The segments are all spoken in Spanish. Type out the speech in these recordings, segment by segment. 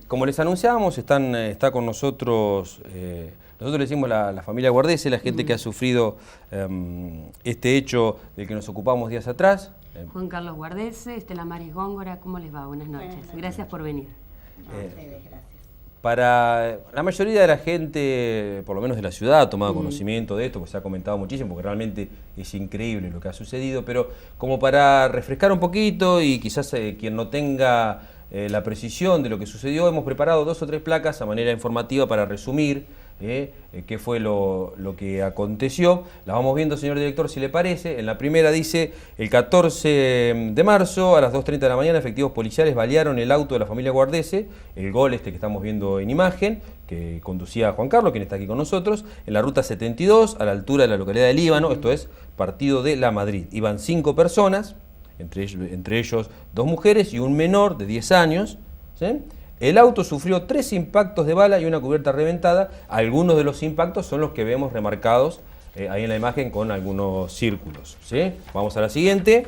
Como les anunciábamos, está con nosotros, nosotros le decimos la familia Guardese, la gente que ha sufrido este hecho del que nos ocupamos días atrás. Juan Carlos Guardese, Estela Maris Góngora, ¿cómo les va? Buenas noches. Gracias por venir. Gracias. Para la mayoría de la gente, por lo menos de la ciudad, ha tomado conocimiento de esto, pues se ha comentado muchísimo, porque realmente es increíble lo que ha sucedido, pero como para refrescar un poquito y quizás quien no tenga la precisión de lo que sucedió, hemos preparado 2 o 3 placas a manera informativa para resumir qué fue lo que aconteció. Las vamos viendo, señor director, si le parece. En la primera dice: el 14 de marzo a las 2:30 de la mañana, efectivos policiales balearon el auto de la familia Guardese, el Gol este que estamos viendo en imagen, que conducía a Juan Carlos, quien está aquí con nosotros, en la ruta 72, a la altura de la localidad de Líbano, esto es, partido de La Madrid. Iban 5 personas, entre ellos 2 mujeres y un menor de 10 años, ¿sí? El auto sufrió 3 impactos de bala y una cubierta reventada. Algunos de los impactos son los que vemos remarcados ahí en la imagen con algunos círculos, ¿sí? Vamos a la siguiente.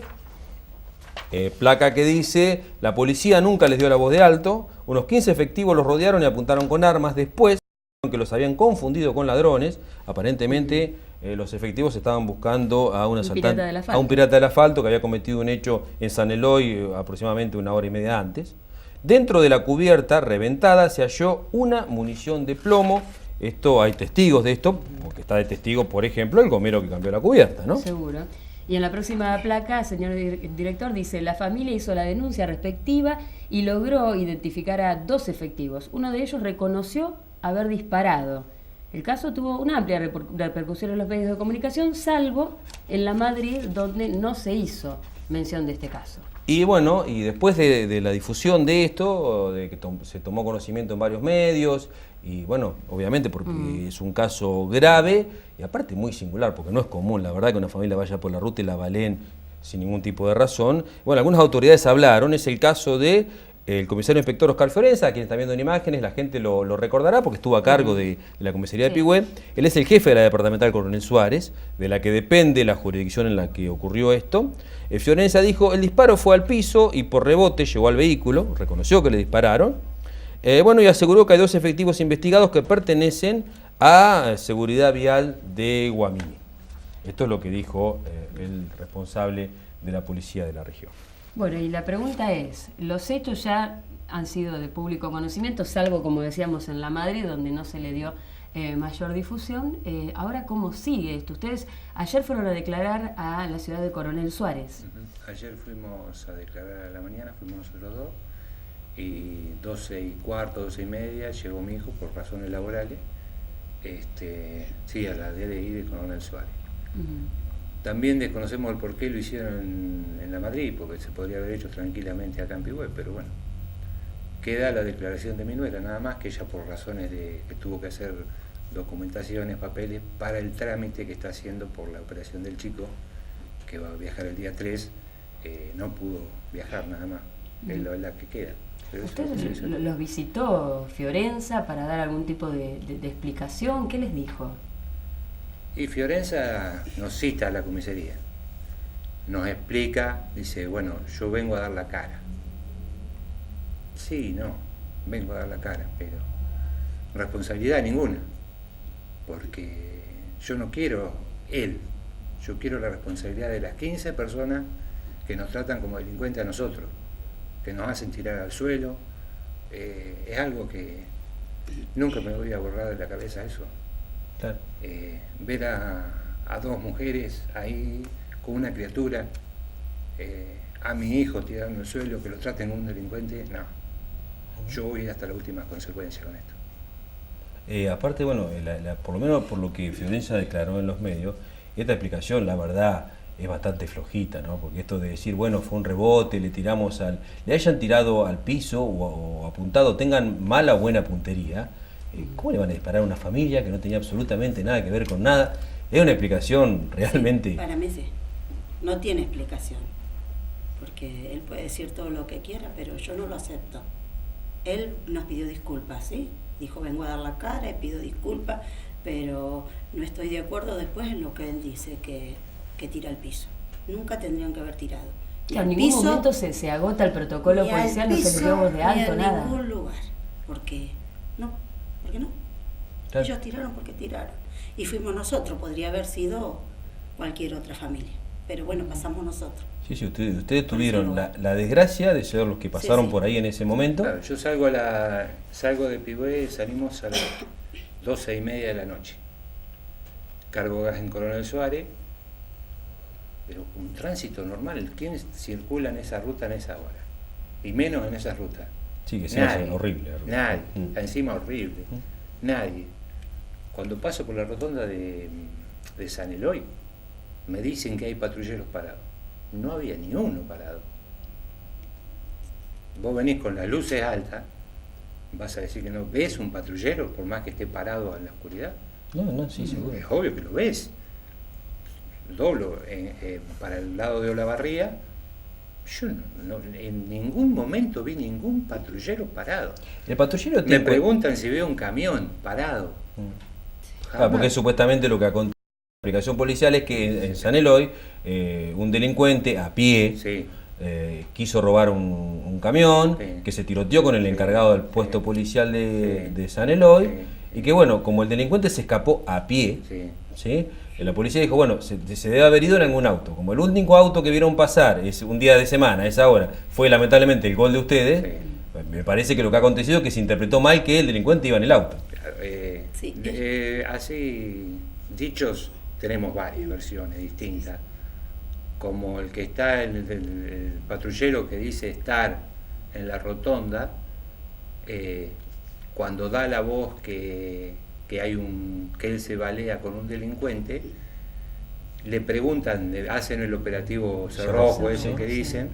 Placa que dice: la policía nunca les dio la voz de alto. Unos 15 efectivos los rodearon y apuntaron con armas. Después, que los habían confundido con ladrones, aparentemente los efectivos estaban buscando a un asaltante, a un pirata del asfalto que había cometido un hecho en San Eloy aproximadamente 1 hora y media antes. Dentro de la cubierta reventada se halló una munición de plomo. Esto, hay testigos de esto, porque está de testigo, por ejemplo, el gomero que cambió la cubierta, ¿no? Seguro. Y en la próxima placa, señor director, dice: la familia hizo la denuncia respectiva y logró identificar a 2 efectivos. Uno de ellos reconoció haber disparado. El caso tuvo una amplia repercusión en los medios de comunicación, salvo en La Madrid, donde no se hizo mención de este caso. Y bueno, y después de la difusión de esto, de que se tomó conocimiento en varios medios, y bueno, obviamente porque es un caso grave y aparte muy singular, porque no es común, la verdad, que una familia vaya por la ruta y la baleen sin ningún tipo de razón. Bueno, algunas autoridades hablaron, es el caso de el comisario inspector Oscar Fiorenza, a quien está viendo en imágenes, la gente lo recordará porque estuvo a cargo de la comisaría de Pigüé. Él es el jefe de la departamental Coronel Suárez, de la que depende la jurisdicción en la que ocurrió esto. Fiorenza dijo: el disparo fue al piso y por rebote llegó al vehículo, reconoció que le dispararon. Bueno, y aseguró que hay 2 efectivos investigados que pertenecen a Seguridad Vial de Guamini. Esto es lo que dijo el responsable de la policía de la región. Bueno, y la pregunta es, los hechos ya han sido de público conocimiento, salvo, como decíamos, en La Madrid, donde no se le dio mayor difusión. Ahora, ¿cómo sigue esto? Ustedes ayer fueron a declarar a la ciudad de Coronel Suárez. Ayer fuimos a declarar a la mañana, fuimos nosotros 2, y 12:15, 12:30 llegó mi hijo por razones laborales, a la DDI de Coronel Suárez. También desconocemos el por qué lo hicieron en La Madrid, porque se podría haber hecho tranquilamente acá en Pigüé, pero bueno, queda la declaración de mi nuera, nada más, que ella por razones de que tuvo que hacer documentaciones, papeles, para el trámite que está haciendo por la operación del chico, que va a viajar el día 3, no pudo viajar nada más, es la que queda. ¿Usted los visitó Fiorenza para dar algún tipo de explicación? ¿Qué les dijo? Y Fiorenza nos cita a la comisaría, nos explica, dice: bueno, yo vengo a dar la cara. Sí, no, vengo a dar la cara, pero responsabilidad ninguna, porque yo no quiero él, yo quiero la responsabilidad de las 15 personas que nos tratan como delincuentes a nosotros, que nos hacen tirar al suelo. Es algo que nunca me voy a borrar de la cabeza eso. Claro. Ver a 2 mujeres ahí con una criatura, a mi hijo tirando al suelo, que lo traten como un delincuente, no. Yo voy hasta las últimas consecuencias con esto. Aparte, bueno, por lo menos por lo que Fiorenza declaró en los medios, esta explicación, la verdad, es bastante flojita, ¿no? Porque esto de decir, bueno, fue un rebote, le hayan tirado al piso o apuntado, tengan mala o buena puntería, ¿cómo le van a disparar a una familia que no tenía absolutamente nada que ver con nada? Es una explicación realmente... Sí, para mí sí, no tiene explicación, porque él puede decir todo lo que quiera, pero yo no lo acepto. Él nos pidió disculpas, ¿sí? Dijo: vengo a dar la cara y pido disculpas, pero no estoy de acuerdo después en lo que él dice, que tira al piso. Nunca tendrían que haber tirado. Claro, en ningún momento se agota el protocolo ni al policial, no se les piso, dio voz de ni alto, en nada. ningún lugar. ¿Por qué no? Claro. Ellos tiraron porque tiraron. Y fuimos nosotros, podría haber sido cualquier otra familia. Pero bueno, pasamos nosotros. Sí, ustedes tuvieron la desgracia de ser los que pasaron Sí. por ahí en ese momento. Claro, yo salgo de Pigüé, salimos a las 12:30 de la noche. Cargo gas en Coronel Suárez, pero un tránsito normal. ¿Quién circula en esa ruta en esa hora? Y menos en esa ruta. Sí, que sí, Nadie. es horrible. Nadie. Mm. Encima horrible. Nadie. Cuando paso por la rotonda de San Eloy, me dicen que hay patrulleros parados. No había ni uno parado. Vos venís con las luces altas, vas a decir que no ves un patrullero por más que esté parado en la oscuridad. No, sí, seguro. Es obvio que lo ves. Doblo para el lado de Olavarría, yo en ningún momento vi ningún patrullero parado. El patrullero Me preguntan si veo un camión parado. Claro, porque supuestamente lo que acontece en la aplicación policial es que en San Eloy un delincuente a pie Sí. quiso robar un camión, Sí. que se tiroteó con el Sí. encargado del puesto Sí. policial Sí. de San Eloy, Sí. y que bueno, como el delincuente se escapó a pie, Sí. ¿sí? La policía dijo, bueno, se debe haber ido en algún auto. Como el único auto que vieron pasar es un día de semana, a esa hora, fue lamentablemente el gol de ustedes, Sí. pues, me parece que lo que ha acontecido es que se interpretó mal que el delincuente iba en el auto. Sí. Así dichos tenemos varias versiones distintas, como el que está el patrullero que dice estar en la rotonda, cuando da la voz que él se balea con un delincuente, le preguntan, hacen el operativo cerrojo ese Sí, que sí. dicen,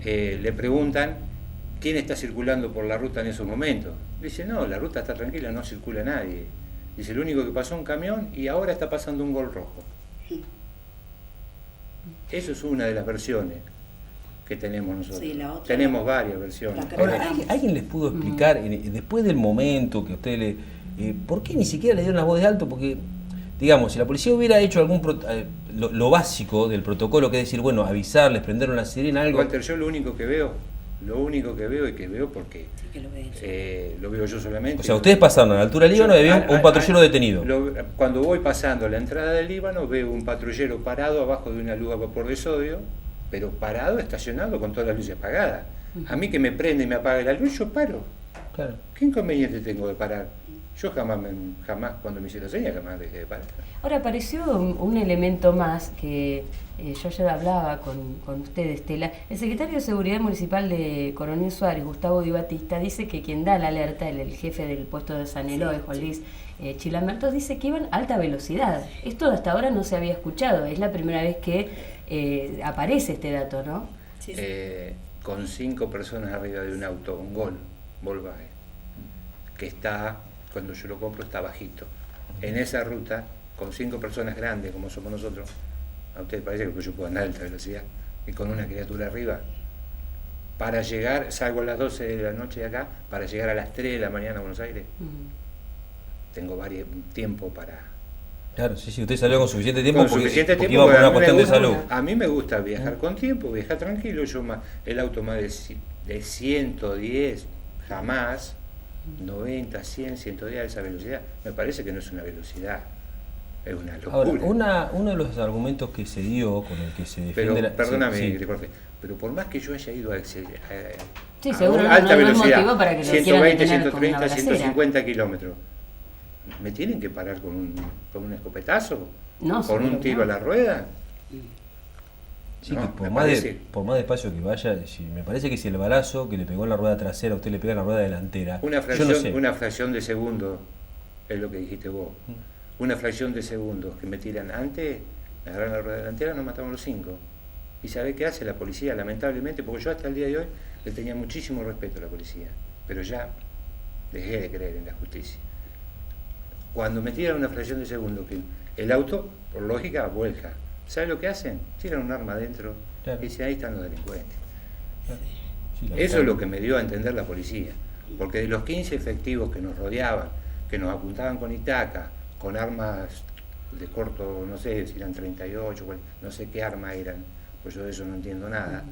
le preguntan quién está circulando por la ruta en esos momentos. Dice, no, la ruta está tranquila, no circula nadie. Dice, el único que pasó un camión y ahora está pasando un Gol rojo. Eso es una de las versiones que tenemos nosotros. Sí, la otra tenemos varias versiones. la que Ahora, Tenemos. ¿alguien les pudo explicar, después del momento que usted por qué ni siquiera le dieron las voz de alto? Porque, digamos, si la policía hubiera hecho lo básico del protocolo, que es decir, bueno, avisarles, prender una sirena, algo... Walter, yo lo único que veo y que veo porque Sí, que lo ven. lo veo yo solamente. O sea, ustedes pasaron a la altura del Líbano y había un patrullero detenido. Cuando voy pasando la entrada del Líbano, veo un patrullero parado abajo de una luz a vapor de sodio, pero parado, estacionado, con todas las luces apagadas. A mí que me prende y me apague la luz, yo paro. Claro. ¿Qué inconveniente tengo de parar? Yo jamás cuando me hicieron señas, jamás dejé de parar. Ahora apareció un elemento más que yo ya hablaba con usted, Estela. El secretario de Seguridad Municipal de Coronel Suárez, Gustavo Di Battista, dice que quien da la alerta, el jefe del puesto de San Eloy, Juan Luis Chilamertos, dice que iban a alta velocidad. Esto hasta ahora no se había escuchado, es la primera vez que aparece este dato, ¿no? Sí, sí. Con 5 personas arriba de un auto, un Volkswagen, que está, cuando yo lo compro, está bajito. En esa ruta, con 5 personas grandes como somos nosotros, a ustedes parece que yo puedo andar a alta velocidad, y con una criatura arriba, para llegar, salgo a las 12 de la noche de acá, para llegar a las 3 de la mañana a Buenos Aires, tengo tiempo para... Claro, sí, usted salió con suficiente tiempo Con porque, suficiente porque tiempo, iba por porque una a mí me cuestión de gusta- salud. A mí me gusta viajar con tiempo, viajar tranquilo. El auto más de 110, jamás, 90, 100, 110 a esa velocidad. Me parece que no es una velocidad, es una locura. Ahora, uno de los argumentos que se dio con el que se defiende Pero, perdóname, sí. que te corte, pero por más que yo haya ido a Sí, seguro no alta hay velocidad, motivo para que lo quieran 120, detener con una 130, balacera. 150 kilómetros, ¿me tienen que parar con un escopetazo? No, ¿Con seguro un que tiro no. a la rueda? Sí, No, que me por más parece- despacio que vaya, me parece que si el balazo que le pegó en la rueda trasera, a usted le pega en la rueda delantera, Una yo no sé. fracción de segundo es lo que dijiste vos. Una fracción de segundo que me tiran antes, me agarran la rueda delantera, nos matamos los 5. ¿Y sabe qué hace la policía? Lamentablemente, porque yo hasta el día de hoy le tenía muchísimo respeto a la policía, pero ya dejé de creer en la justicia. Cuando me tiran una fracción de segundo, que el auto, por lógica, vuelca. ¿Sabe lo que hacen? Tiran un arma adentro Claro. y dicen, ahí están los delincuentes. Sí, Eso es lo que me dio a entender la policía, porque de los 15 efectivos que nos rodeaban, que nos apuntaban con Itaca, con armas de corto, no sé si eran 38, no sé qué arma eran, pues yo de eso no entiendo nada.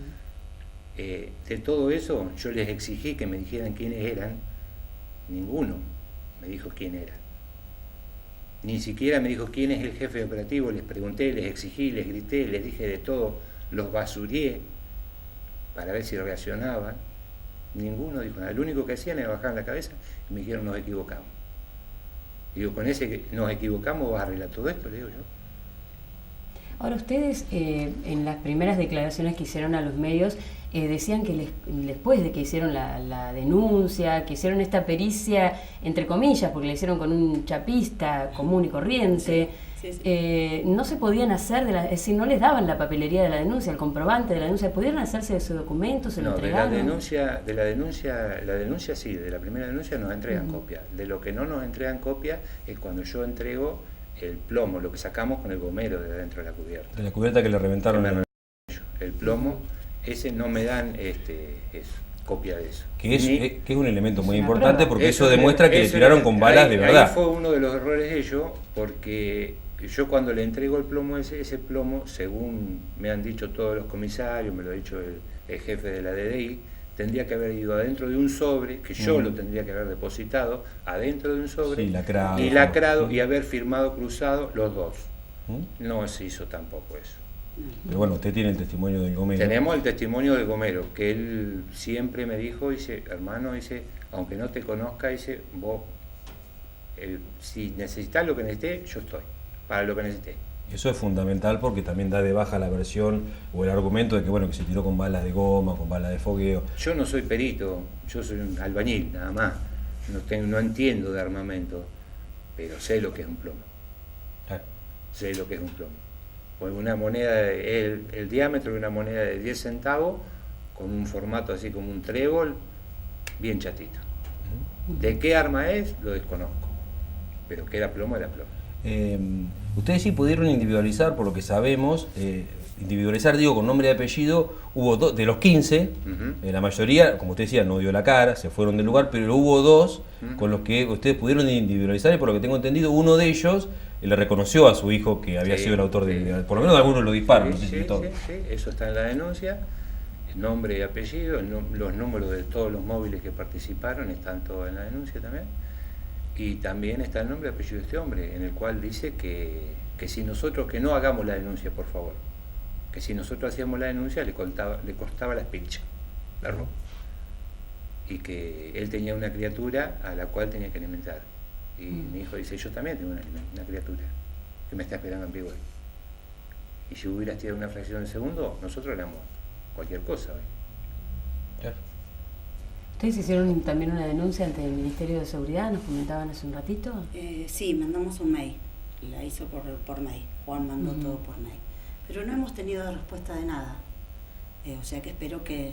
De todo eso yo les exigí que me dijeran quiénes eran, ninguno me dijo quién era. Ni siquiera me dijo quién es el jefe operativo, les pregunté, les exigí, les grité, les dije de todo, los basurié para ver si reaccionaban. Ninguno dijo nada. Lo único que hacían era bajar la cabeza y me dijeron nos equivocamos. Digo, con ese que nos equivocamos vas a arreglar todo esto, le digo yo. Ahora ustedes en las primeras declaraciones que hicieron a los medios decían que después de que hicieron la denuncia, que hicieron esta pericia, entre comillas, porque la hicieron con un chapista común y corriente, no se podían hacer, es decir, no les daban la papelería de la denuncia, el comprobante de la denuncia, ¿pudieron hacerse de ese documento? ¿Se lo entregaron? De la denuncia sí, de la primera denuncia nos entregan copia. De lo que no nos entregan copia es cuando yo entrego el plomo, lo que sacamos con el gomero de adentro de la cubierta. De la cubierta que le reventaron. El plomo, ese no me dan copia de eso. Que es un elemento muy importante porque eso demuestra que le tiraron con balas de verdad. Ahí fue uno de los errores de ellos, porque yo cuando le entrego el plomo, ese plomo, según me han dicho todos los comisarios, me lo ha dicho el jefe de la DDI, tendría que haber ido adentro de un sobre, que yo lo tendría que haber depositado adentro de un sobre, lacrado y haber firmado cruzado los dos. No se hizo tampoco eso. Pero bueno, usted tiene el testimonio del gomero. Tenemos el testimonio del gomero, que él siempre me dijo, dice, hermano, dice, aunque no te conozca, dice, vos, si necesitas lo que necesites, yo estoy, para lo que necesites. Eso es fundamental porque también da de baja la versión o el argumento de que bueno que se tiró con balas de goma, con balas de fogueo. Yo no soy perito, yo soy un albañil nada más, no entiendo de armamento, pero sé lo que es un plomo. Claro. Sé lo que es un plomo. Pues una moneda, el diámetro de una moneda de 10 centavos, con un formato así como un trébol, bien chatito. ¿De qué arma es? Lo desconozco, pero que era plomo, era plomo. Ustedes sí pudieron individualizar, por lo que sabemos, individualizar, digo, con nombre y apellido, hubo dos, de los 15, la mayoría, como usted decía, no dio la cara, se fueron del lugar, pero hubo dos con los que ustedes pudieron individualizar y por lo que tengo entendido, uno de ellos le reconoció a su hijo que había sido el autor de, por lo menos algunos lo disparan, no sé si todo. Sí, eso está en la denuncia, el nombre y apellido, los números de todos los móviles que participaron están todos en la denuncia también. Y también está el nombre y apellido de este hombre, en el cual dice que si nosotros, que no hagamos la denuncia, por favor, que si nosotros hacíamos la denuncia le costaba la pincha, la ropa, y que él tenía una criatura a la cual tenía que alimentar. Y mi hijo dice, yo también tengo una criatura que me está esperando en Pigüey. Y si hubieras tirado una fracción de segundo, nosotros éramos cualquier cosa hoy. Claro. ¿Ustedes hicieron también una denuncia ante el Ministerio de Seguridad? ¿Nos comentaban hace un ratito? Sí, mandamos un mail. La hizo por mail. Juan mandó todo por mail. Pero no hemos tenido respuesta de nada. O sea que espero que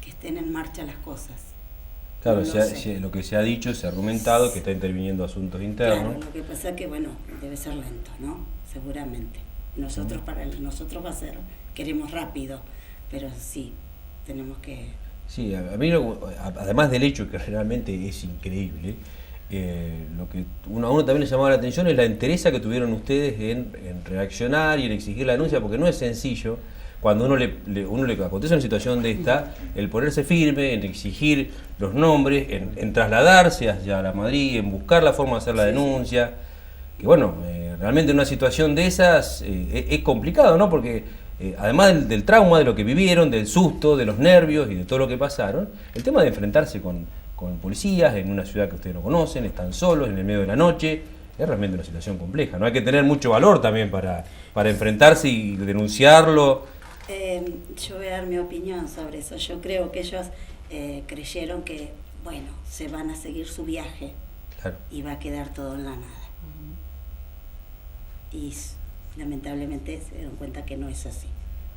estén en marcha las cosas. Claro, lo que se ha dicho, se ha argumentado que está interviniendo asuntos internos. Claro, lo que pasa es que, bueno, debe ser lento, ¿no? Seguramente. Nosotros, para nosotros va a ser, queremos rápido, pero sí, tenemos que... Sí, a mí, además del hecho que realmente es increíble, lo que a uno también le llamaba la atención es la entereza que tuvieron ustedes en reaccionar y en exigir la denuncia, porque no es sencillo, cuando uno le acontece una situación de esta, el ponerse firme, en exigir los nombres, en trasladarse hacia la Madrid, en buscar la forma de hacer la denuncia, que bueno, realmente en una situación de esas es complicado, ¿no? Porque además del trauma, de lo que vivieron, del susto, de los nervios y de todo lo que pasaron, el tema de enfrentarse con policías en una ciudad que ustedes no conocen, están solos en el medio de la noche, es realmente una situación compleja, ¿no? Hay que tener mucho valor también para enfrentarse y denunciarlo. Yo voy a dar mi opinión sobre eso. Yo creo que ellos creyeron que, bueno, se van a seguir su viaje, claro, y va a quedar todo en la nada. Y lamentablemente se dieron cuenta que no es así,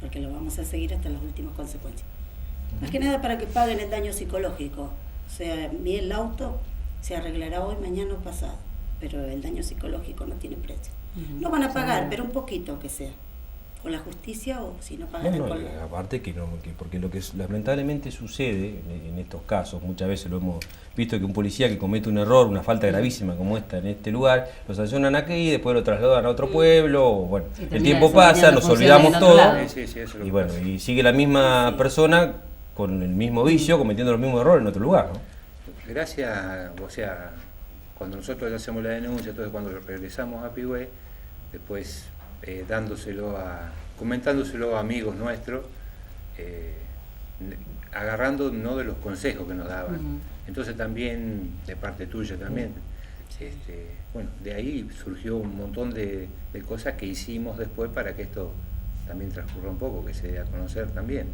porque lo vamos a seguir hasta las últimas consecuencias. Más que nada para que paguen el daño psicológico. O sea, bien, el auto se arreglará hoy, mañana o pasado, pero el daño psicológico no tiene precio. No van a pagar, pero un poquito que sea. con la justicia o si no pagan No, con y aparte porque lo que lamentablemente sucede en estos casos, muchas veces lo hemos visto, que un policía que comete un error, una falta gravísima como esta en este lugar, lo sancionan aquí y después lo trasladan a otro pueblo, o bueno, Sí, el termina tiempo pasa, desempeñando nos funciones olvidamos en otro todo, lado. Sí, eso es lo y que bueno, pasa. y sigue la misma persona con el mismo vicio, cometiendo los mismos errores en otro lugar, ¿no? Gracias, o sea, cuando nosotros hacemos la denuncia, entonces cuando regresamos a Pigüé, después comentándoselo a amigos nuestros, agarrando no de los consejos que nos daban. Entonces también, de parte tuya también, bueno, de ahí surgió un montón de cosas que hicimos después para que esto también transcurra un poco, que se dé a conocer también.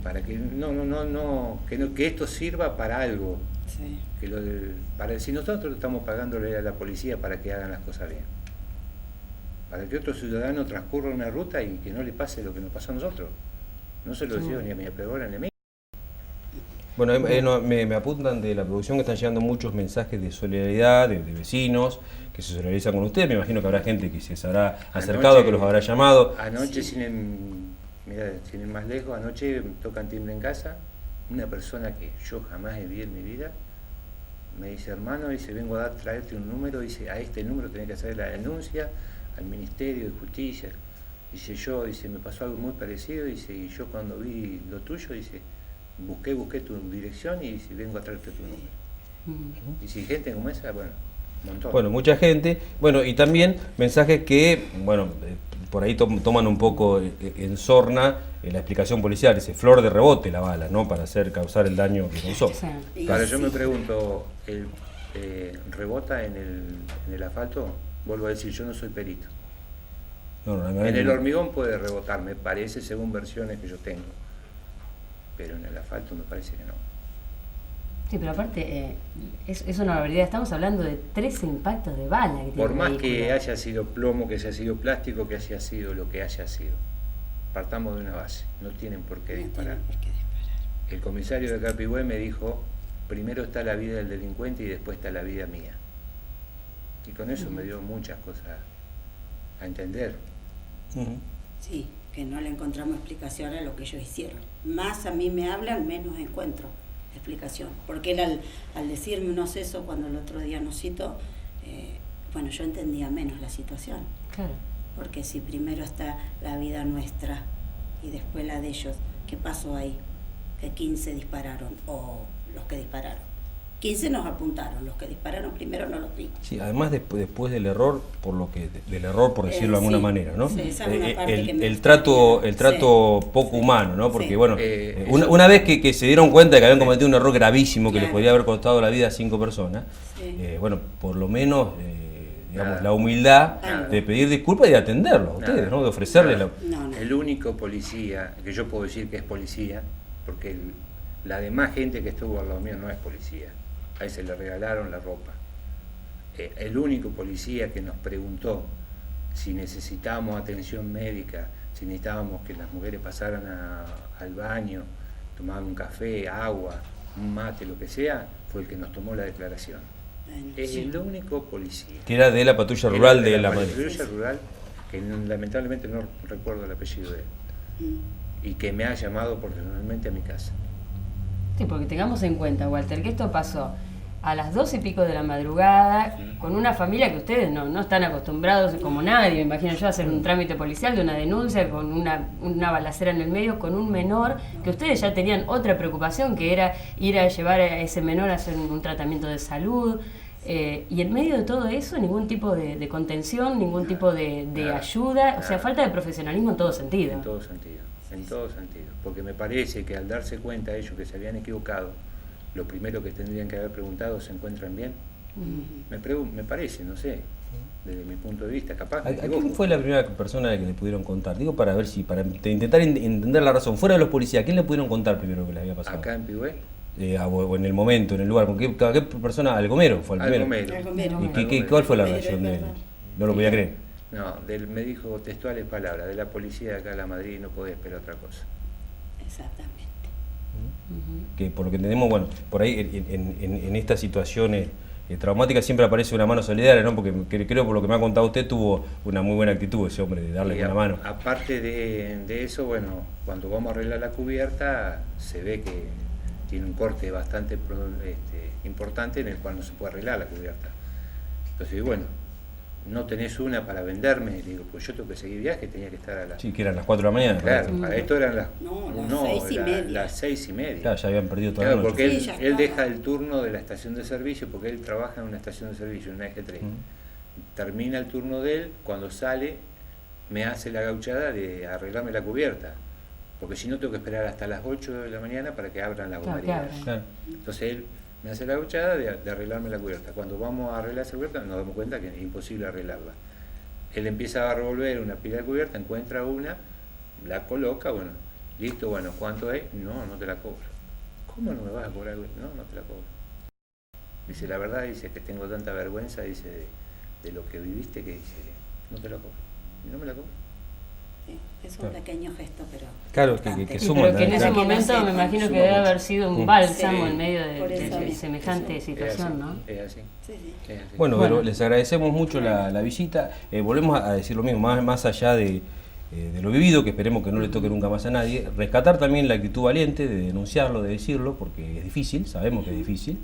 Para que que esto sirva para algo. Sí. Si nosotros estamos pagándole a la policía para que hagan las cosas bien, para que otro ciudadano transcurra una ruta y que no le pase lo que nos pasó a nosotros. No se lo deseo ni a mi peor ni a mí. Bueno, me apuntan de la producción que están llegando muchos mensajes de solidaridad, de vecinos que se solidarizan con ustedes. Me imagino que habrá gente que se habrá acercado, que los habrá llamado. Anoche, sin ir más lejos, anoche tocan timbre en casa. Una persona que yo jamás vi en mi vida me dice: hermano, dice, vengo a traerte un número, dice, a este número tenés que hacer la denuncia al Ministerio de Justicia. Dice, me pasó algo muy parecido, dice, y yo cuando vi lo tuyo, dice, busqué tu dirección y dice, vengo a traerte tu número. Y si gente como esa, bueno, un montón. Bueno, mucha gente. Bueno, y también mensajes que, bueno, por ahí toman un poco en sorna la explicación policial, ese flor de rebote la bala, ¿no? Para causar el daño que causó. Ahora yo me pregunto, ¿rebota en el asfalto? Vuelvo a decir, yo no soy perito. En el hormigón puede rebotar, me parece, según versiones que yo tengo. Pero en el asfalto me parece que no. Sí, pero aparte, es una barbaridad. Estamos hablando de 13 impactos de bala. Que Por tiene más el que vehículo. haya sido plomo, que haya sido plástico, que haya sido lo que haya sido. Partamos de una base, no tienen por qué disparar. El comisario de Capigüé me dijo, primero está la vida del delincuente y después está la vida mía. Y con eso me dio muchas cosas a entender. Sí, que no le encontramos explicación a lo que ellos hicieron. Más a mí me hablan, menos encuentro explicación. Porque él al decirme unos eso cuando el otro día nos citó, bueno, yo entendía menos la situación. Claro. Porque si primero está la vida nuestra y después la de ellos, ¿qué pasó ahí? Que 15 dispararon, o los que dispararon. 15 nos apuntaron, los que dispararon primero no los vi. Sí, además después del error, por decirlo de alguna sí, manera, ¿no? Sí, esa es una parte que me el trato sí. poco humano, ¿no? Porque Sí. bueno, una vez que se dieron cuenta de que habían cometido un error gravísimo que les Claro. podría haber costado la vida a 5 personas, Sí. bueno, por lo menos, digamos, Nada. la humildad Nada. de pedir disculpas y de atenderlos a ustedes, Nada. ¿no? De ofrecerles Nada. No. El único policía, que yo puedo decir que es policía, porque la demás gente que estuvo al lado mío no es policía. A ese le regalaron la ropa. El único policía que nos preguntó si necesitábamos atención médica, si necesitábamos que las mujeres pasaran al baño, tomaran un café, agua, un mate, lo que sea, fue el que nos tomó la declaración. Bueno, Es sí. el único policía. que era de la patrulla rural de la Madrid. patrulla rural, que lamentablemente no recuerdo el apellido de él, y que me ha llamado personalmente a mi casa. Sí, porque tengamos en cuenta, Walter, que esto pasó a las 12 y pico de la madrugada, con una familia que ustedes no están acostumbrados, como nadie, me imagino yo, a hacer un trámite policial de una denuncia, con una balacera en el medio, con un menor, que ustedes ya tenían otra preocupación, que era ir a llevar a ese menor a hacer un tratamiento de salud, y en medio de todo eso, ningún tipo de contención, ningún tipo de Nada. ayuda, o sea, Nada. falta de profesionalismo en todo sentido. En todo sentido, en todo sentido. Porque me parece que al darse cuenta ellos que se habían equivocado, lo primero que tendrían que haber preguntado, ¿se encuentran bien? Me parece, no sé, desde mi punto de vista, capaz me ¿A equivoco. quién fue la primera persona a la que le pudieron contar? Digo, para intentar entender la razón. Fuera de los policías, ¿a quién le pudieron contar primero que les había pasado? Acá en Pigüé, O en el momento, en el lugar. ¿Con qué persona? ¿Al Gomero? ¿Fue el al primero? Gomero. ¿Y cuál fue la reacción de él? No lo podía creer. No, me dijo textuales palabras, de la policía de acá a la Madrid no podía esperar otra cosa. Exactamente. Que por lo que entendemos, bueno, por ahí en estas situaciones traumática siempre aparece una mano solidaria, ¿no? Porque creo, por lo que me ha contado usted, tuvo una muy buena actitud ese hombre de darle una mano. Aparte de eso, bueno, cuando vamos a arreglar la cubierta, se ve que tiene un corte bastante importante en el cual no se puede arreglar la cubierta. Entonces, bueno, no tenés una para venderme, le digo, pues yo tengo que seguir viaje, tenía que estar a las... Sí, que eran las 4 de la mañana. Claro, para esto eran las 6:30. Las 6:30. Claro, ya habían perdido toda Claro, la noche. porque Sí, él deja el turno de la estación de servicio, porque él trabaja en una estación de servicio, en una eje 3. Termina el turno de él, cuando sale, me hace la gauchada de arreglarme la cubierta, porque si no tengo que esperar hasta las 8 de la mañana para que abran la bombería. Claro. Entonces él me hace la gauchada de arreglarme la cubierta. Cuando vamos a arreglar esa cubierta nos damos cuenta que es imposible arreglarla. Él empieza a revolver una pila de cubierta, encuentra una, la coloca, bueno, listo, bueno, ¿cuánto es? No, no te la cobro. ¿Cómo no me vas a cobrar? No, no te la cobro. Dice, la verdad, dice que tengo tanta vergüenza, dice, de lo que viviste, que dice, no te la cobro. Y no me la cobro. Sí, es un pequeño gesto, pero... Claro, importante. que Sí, suma pero que en ese claro. momento me imagino que Suma debe mucho. haber sido un bálsamo Sí, en medio por de eso. semejante Es situación, así, ¿no? Es así. Sí, sí. Es así. Bueno, Bueno. pero les agradecemos mucho la visita. Volvemos a decir lo mismo, más allá de lo vivido, que esperemos que no le toque nunca más a nadie. Rescatar también la actitud valiente de denunciarlo, de decirlo, porque es difícil, sabemos que es difícil.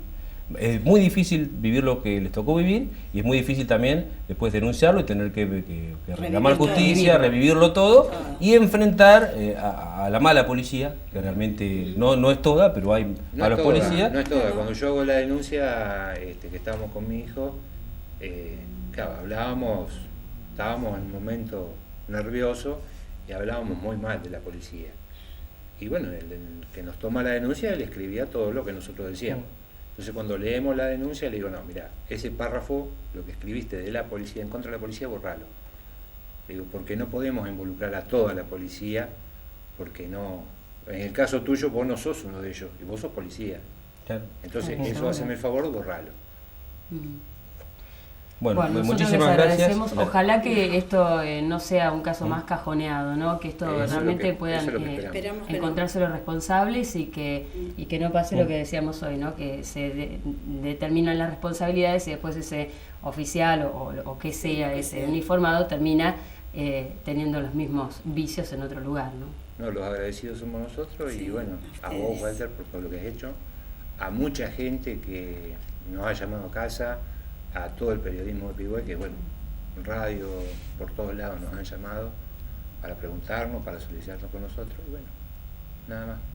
Es muy difícil vivir lo que les tocó vivir y es muy difícil también después denunciarlo y tener que reclamar Revivirlo. justicia, revivirlo todo y enfrentar a la mala policía, que realmente no es toda, pero hay malos policías. No es toda. Cuando yo hago la denuncia, que estábamos con mi hijo, claro, estábamos en un momento nervioso y hablábamos muy mal de la policía. Y bueno, el que nos toma la denuncia, le escribía todo lo que nosotros decíamos. Entonces cuando leemos la denuncia le digo, no, mira, ese párrafo, lo que escribiste de la policía, en contra de la policía, borralo. Le digo, porque no podemos involucrar a toda la policía, porque no, en el caso tuyo vos no sos uno de ellos, y vos sos policía. Claro. Entonces Claro, eso, seguro. haceme el favor de borrarlo. Bueno, nosotros muchísimas les gracias. agradecemos. Ojalá que esto no sea un caso más cajoneado, ¿no? Que esto Eso es lo realmente que- puedan eso es lo que esperamos. Esperamos que no. encontrarse los responsables y que no pase lo que decíamos hoy, ¿no? Que se determinan las responsabilidades y después ese oficial o que sea que ese sea. uniformado termina teniendo los mismos vicios en otro lugar, ¿no? No, los agradecidos somos nosotros Sí, y bueno, a ustedes. vos, Walter, por todo lo que has hecho, a mucha gente que nos ha llamado a casa, a todo el periodismo de Pigüé, que bueno, radio, por todos lados nos han llamado para preguntarnos, para solicitarnos con nosotros, y bueno, nada más.